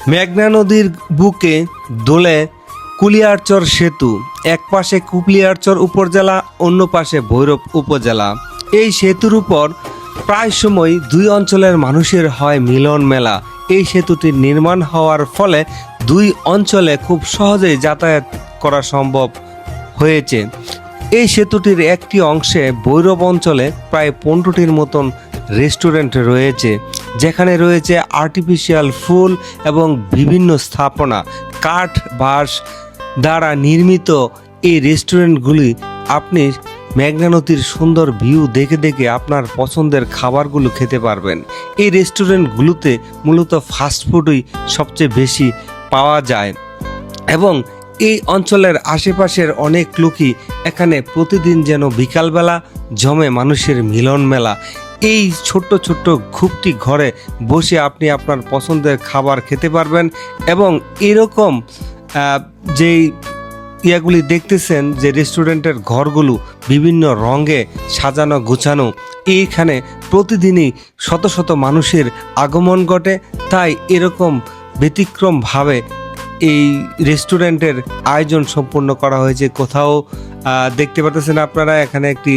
মেঘনা নদীর বুকে দোলে কুলিয়ারচর সেতু, এক পাশে কুলিয়ারচর উপজেলা, অন্য পাশে ভৈরব উপজেলা। এই সেতুর উপর প্রায় সময় দুই অঞ্চলের মানুষের হয় মিলন মেলা। এই সেতুটির নির্মাণ হওয়ার ফলে দুই অঞ্চলে খুব সহজেই যাতায়াত করা সম্ভব হয়েছে। এই সেতুটির একটি অংশে ভৈরব অঞ্চলে প্রায় 15টির মতন রেস্টুরেন্ট রয়েছে, যেখানে রয়েছে আর্টিফিশিয়াল ফুল এবং বিভিন্ন স্থাপনা। কাঠ বাঁশ দ্বারা নির্মিত এই রেস্টুরেন্টগুলি আপনি মেঘনা নদীর সুন্দর ভিউ দেখে দেখে আপনার পছন্দের খাবারগুলো খেতে পারবেন। এই রেস্টুরেন্টগুলোতে মূলত ফাস্টফুডই সবচেয়ে বেশি পাওয়া যায় এবং এই অঞ্চলের আশেপাশের অনেক লোকই এখানে প্রতিদিন যেন বিকালবেলা জমে মানুষের মিলন মেলা। এই ছোট্ট ছোট্ট ঘুপটি ঘরে বসে আপনি আপনার পছন্দের খাবার খেতে পারবেন এবং এরকম যেই ইয়াগুলি দেখতেছেন যে রেস্টুরেন্টের ঘরগুলো বিভিন্ন রঙে সাজানো গোছানো, এইখানে প্রতিদিনই শত শত মানুষের আগমন ঘটে। তাই এরকম ব্যতিক্রমভাবে এই রেস্টুরেন্টের আয়োজন সম্পূর্ণ করা হয়েছে। কোথাও দেখতে পাচ্ছেন আপনারা এখানে একটি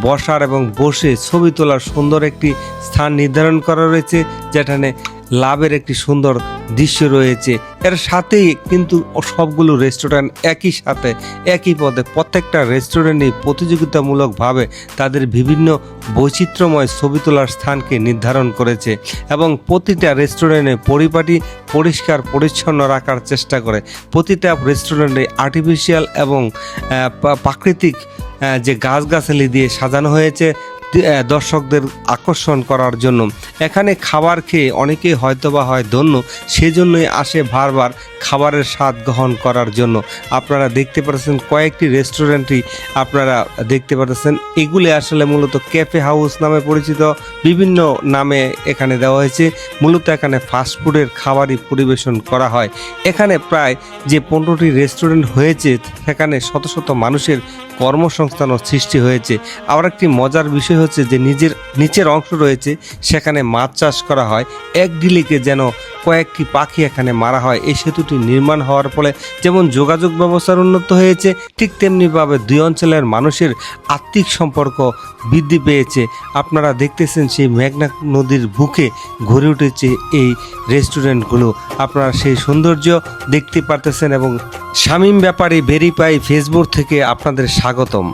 বসার এবং বসে ছবি তোলার সুন্দর একটি স্থান নির্ধারণ করা রয়েছে, যেখানে লাভের একটি সুন্দর দৃশ্য রয়েছে। এর সাথেই কিন্তু সবগুলো রেস্টুরেন্ট একই সাথে একই পদে প্রত্যেকটা রেস্টুরেন্টই প্রতিযোগিতামূলকভাবে তাদের বিভিন্ন বৈচিত্র্যময় ছবি তোলার স্থানকে নির্ধারণ করেছে এবং প্রতিটা রেস্টুরেন্টে পরিপাটি পরিষ্কার পরিচ্ছন্ন রাখার চেষ্টা করে। প্রতিটা রেস্টুরেন্টে আর্টিফিশিয়াল এবং প্রাকৃতিক যে গাছগাছালি দিয়ে সাজানো হয়েছে দর্শকদের আকর্ষণ করার জন্য। এখানে খাবার খেয়ে অনেকেই হয়তোবা হয় ধন্য, সেজন্যই আসে বারবার খাবারের স্বাদ গ্রহণ করার জন্য। আপনারা দেখতে পাচ্ছেন কয়েকটি রেস্টুরেন্টই আপনারা দেখতে পাচ্ছেন, এগুলি আসলে মূলত ক্যাফে হাউস নামে পরিচিত, বিভিন্ন নামে এখানে দেওয়া হয়েছে। মূলত এখানে ফাস্টফুডের খাবারই পরিবেশন করা হয়। এখানে প্রায় যে 15টি রেস্টুরেন্ট হয়েছে সেখানে শত শত মানুষের কর্মসংস্থানও সৃষ্টি হয়েছে। আবার একটি মজার বিষয় হচ্ছে যে নিচের অংশ রয়েছে, সেখানে মাছ চাষ করা হয়। এক ডিলিকে যেন কয়েকটি পাখি এখানে মারা হয়। এই সেতুটি নির্মাণ হওয়ার ফলে যেমন যোগাযোগ ব্যবস্থার উন্নত হয়েছে, ঠিক তেমনিভাবে দুই অঞ্চলের মানুষের আত্মিক সম্পর্ক বৃদ্ধি পেয়েছে। আপনারা দেখতেছেন সেই মেঘনা নদীর বুকে গড়ে উঠেছে এই রেস্টুরেন্টগুলো। আপনারা সেই সৌন্দর্য দেখতে পারতেছেন এবং শামীম ব্যাপারী ভেরিফাই ফেসবুক থেকে আপনাদের স্বাগতম।